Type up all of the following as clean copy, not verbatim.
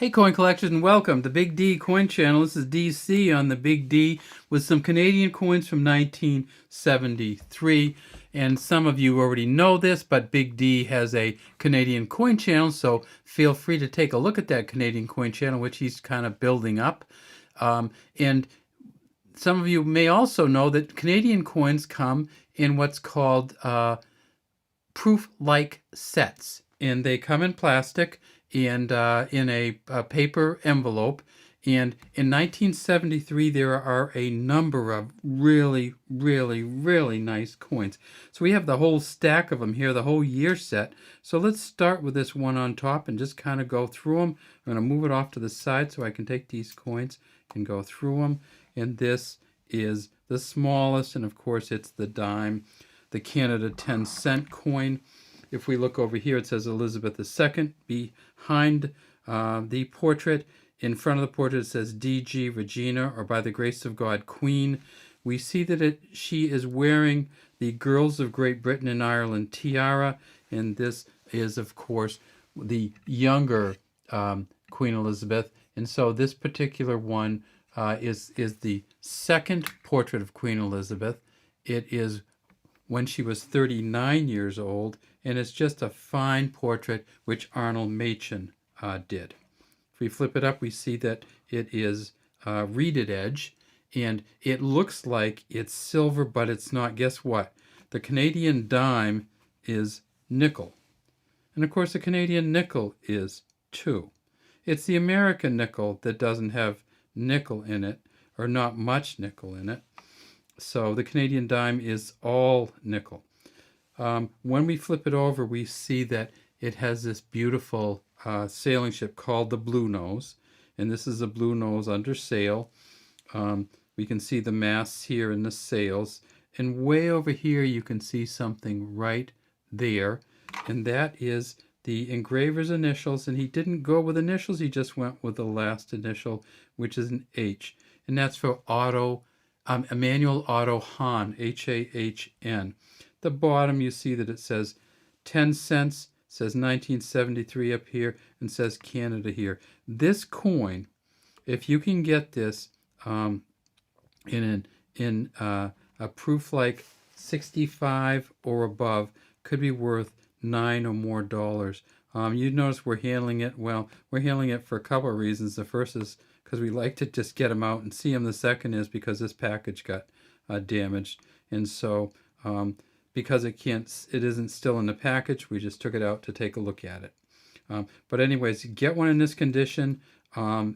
Hey coin collectors, and welcome to Big D Coin Channel. This is DC on the Big D with some Canadian coins from 1973. And some of you already know this, but Big D has a Canadian coin channel, so feel free to take a look at that Canadian coin channel, which he's kind of building up. And some of you may also know that Canadian coins come in what's called proof-like sets, and they come in plastic and in a paper envelope. And in 1973, there are a number of really, really, really nice coins. So we have the whole stack of them here, the whole year set. So let's start with this one on top and just kind of go through them. I'm going to move it off to the side so I can take these coins and go through them. And this is the smallest, and of course it's the dime, the Canada 10-cent coin. If we look over here, it says Elizabeth II behind the portrait. In front of the portrait, it says D.G. Regina, or by the grace of God, Queen. We see that she is wearing the Girls of Great Britain and Ireland tiara, and this is, of course, the younger Queen Elizabeth. And so this particular one is the second portrait of Queen Elizabeth. It is when she was 39 years old, and it's just a fine portrait which Arnold Machen did. If we flip it up, we see that it is reeded edge, and it looks like it's silver, but it's not. Guess what? The Canadian dime is nickel. And of course, the Canadian nickel is too. It's the American nickel that doesn't have nickel in it, or not much nickel in it. So the Canadian dime is all nickel. When we flip it over, we see that it has this beautiful sailing ship called the Blue Nose. And this is a Blue Nose under sail. We can see the masts here and the sails. And way over here, you can see something right there. And that is the engraver's initials. And he didn't go with initials. He just went with the last initial, which is an H. And that's for Emmanuel Otto Hahn, H-A-H-N. The bottom, you see that it says 10 cents, says 1973 up here, and says Canada here. This coin, if you can get this in a proof like 65 or above, could be worth $9 or more. You notice we're handling it, well, we're handling it for a couple of reasons. The first is because we like to just get them out and see them. The second is because this package got damaged. And so because it isn't still in the package, we just took it out to take a look at it. But anyways, get one in this condition.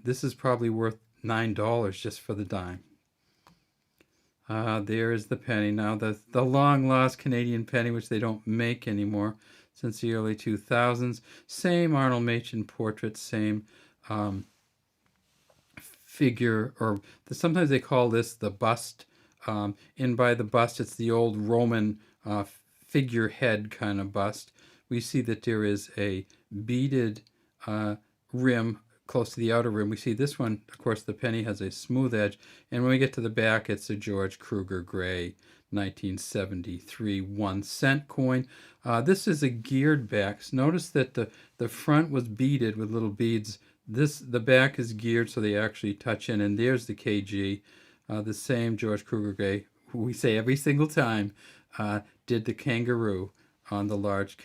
This is probably worth $9 just for the dime. There is the penny. Now the long lost Canadian penny, which they don't make anymore since the early 2000s. Same Arnold Machen portrait, same figure, or sometimes they call this the bust. And by the bust, it's the old Roman figurehead kind of bust. We see that there is a beaded rim close to the outer rim. We see this one, of course, the penny has a smooth edge. And when we get to the back, it's a George Kruger Gray 1973 1-cent coin. This is a geared back. Notice that the front was beaded with little beads. The back is geared so they actually touch in, and there's the KG. The same George Kruger Gray, who we say every single time, did the kangaroo on the large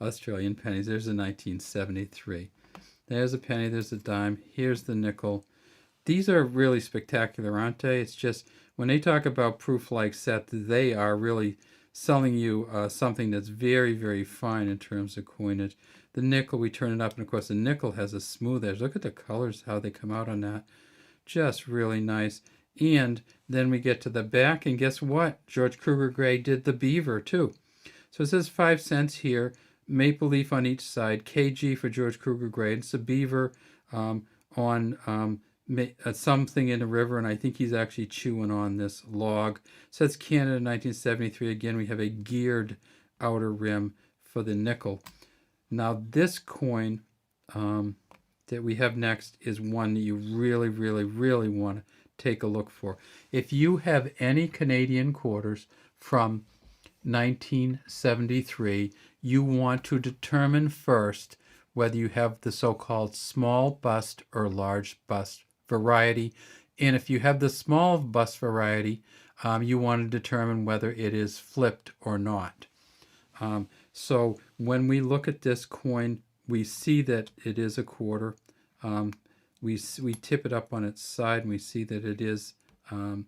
Australian pennies. There's a 1973. There's a penny, there's a dime, here's the nickel. These are really spectacular, aren't they? It's just, when they talk about proof-like set, they are really selling you something that's very, very fine in terms of coinage. The nickel, we turn it up, and of course the nickel has a smooth edge. Look at the colors, how they come out on that. Just really nice. And then we get to the back, and guess what? George Kruger Gray did the beaver too. So it says 5 cents here, maple leaf on each side, KG for George Kruger Gray. It's a beaver on something in the river, and I think he's actually chewing on this log. It says Canada 1973. Again, we have a geared outer rim for the nickel. Now this coin that we have next is one that you really, really, really want to take a look for. If you have any Canadian quarters from 1973, you want to determine first whether you have the so-called small bust or large bust variety. And if you have the small bust variety, you want to determine whether it is flipped or not. So when we look at this coin, we see that it is a quarter. We tip it up on its side and we see that it is the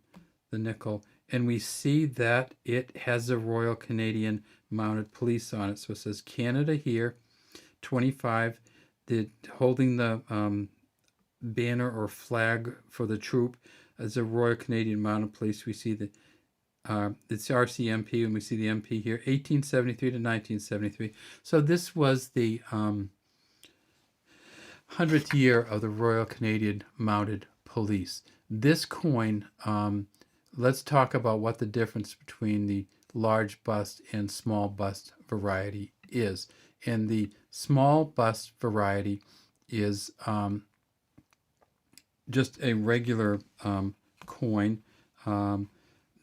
nickel. And we see that it has the Royal Canadian Mounted Police on it. So it says Canada here, 25, holding the banner or flag for the troop as the Royal Canadian Mounted Police. We see that it's RCMP, and we see the MP here, 1873 to 1973. So this was the 100th year of the Royal Canadian Mounted Police. This coin, let's talk about what the difference between the large bust and small bust variety is. And the small bust variety is just a regular coin.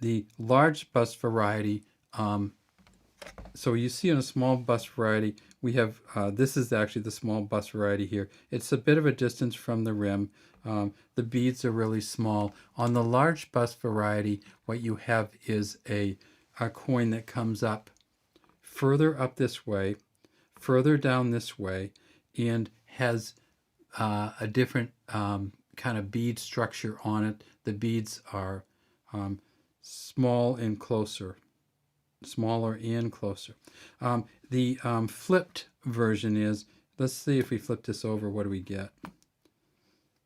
The large bust variety, so you see in a small bust variety, we have, this is actually the small bust variety here. It's a bit of a distance from the rim. The beads are really small. On the large bust variety, what you have is a coin that comes up further up this way, further down this way, and has a different kind of bead structure on it. The beads are smaller and closer. The flipped version is, let's see if we flip this over, what do we get?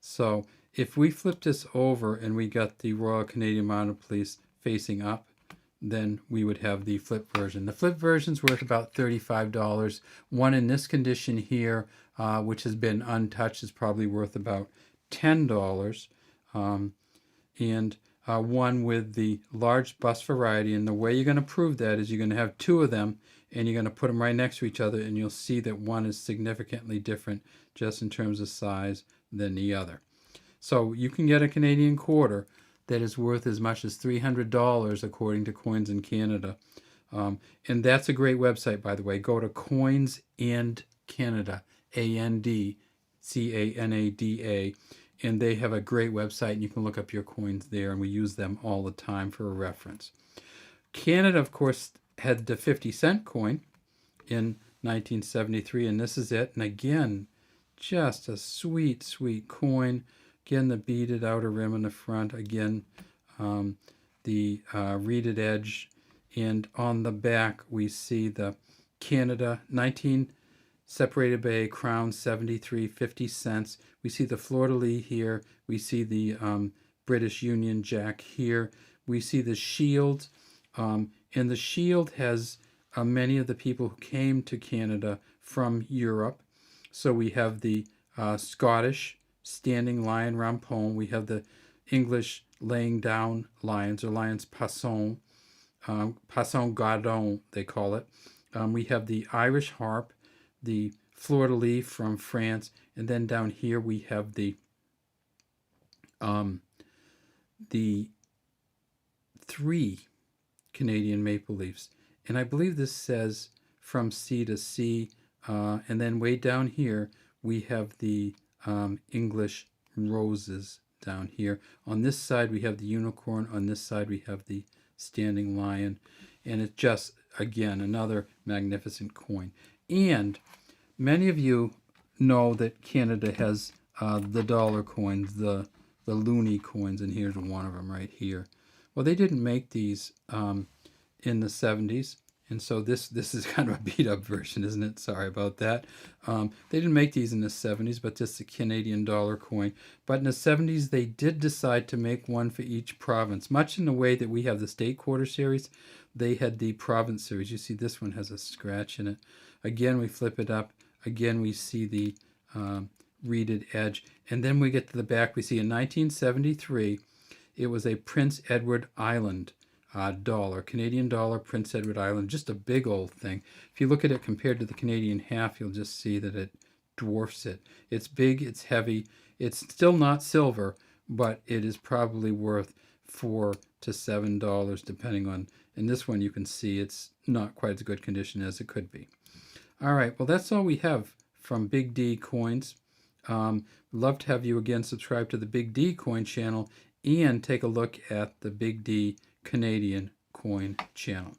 So if we flip this over and we got the Royal Canadian Mounted Police facing up, then we would have the flip version. The flip version's worth about $35. One in this condition here, which has been untouched, is probably worth about $10. And one with the large bust variety, and the way you're going to prove that is you're going to have two of them, and you're going to put them right next to each other, and you'll see that one is significantly different just in terms of size than the other. So you can get a Canadian quarter that is worth as much as $300 according to Coins in Canada. And that's a great website, by the way. Go to Coins and Canada, ANDCANADA, and they have a great website, and you can look up your coins there, and we use them all the time for a reference. Canada, of course, had the 50-cent coin in 1973, and this is it. And again, just a sweet, sweet coin. Again, the beaded outer rim in the front. Again, the reeded edge. And on the back, we see the Canada 19 separated by a crown, 73, 50 cents. We see the fleur-de-lis here. We see the British Union Jack here. We see the shield. And the shield has many of the people who came to Canada from Europe. So we have the Scottish standing lion rampon. We have the English laying down lions, or lions passant, passant gardon, they call it. We have the Irish harp, the fleur-de-lis from France, and then down here we have the 3 Canadian maple leaves. And I believe this says from sea to sea. And then way down here, we have the English roses down here. On this side, we have the unicorn. On this side, we have the standing lion. And it's just, again, another magnificent coin. And many of you know that Canada has the dollar coins, the loonie coins, and here's one of them right here. Well, they didn't make these in the 70s, and so this is kind of a beat-up version, isn't it? Sorry about that. They didn't make these in the 70s, but this is a Canadian dollar coin. But in the 70s, they did decide to make one for each province. Much in the way that we have the state quarter series, they had the province series. You see this one has a scratch in it. Again, we flip it up. Again, we see the reeded edge. And then we get to the back. We see in 1973, it was a Prince Edward Island dollar, Canadian dollar, Prince Edward Island, just a big old thing. If you look at it compared to the Canadian half, you'll just see that it dwarfs it. It's big, it's heavy, it's still not silver, but it is probably worth $4 to $7 depending on, in this one you can see it's not quite as good condition as it could be. All right, well that's all we have for from Big D Coins. Love to have you again subscribe to the Big D Coin channel and take a look at the Big D Canadian Coin channel.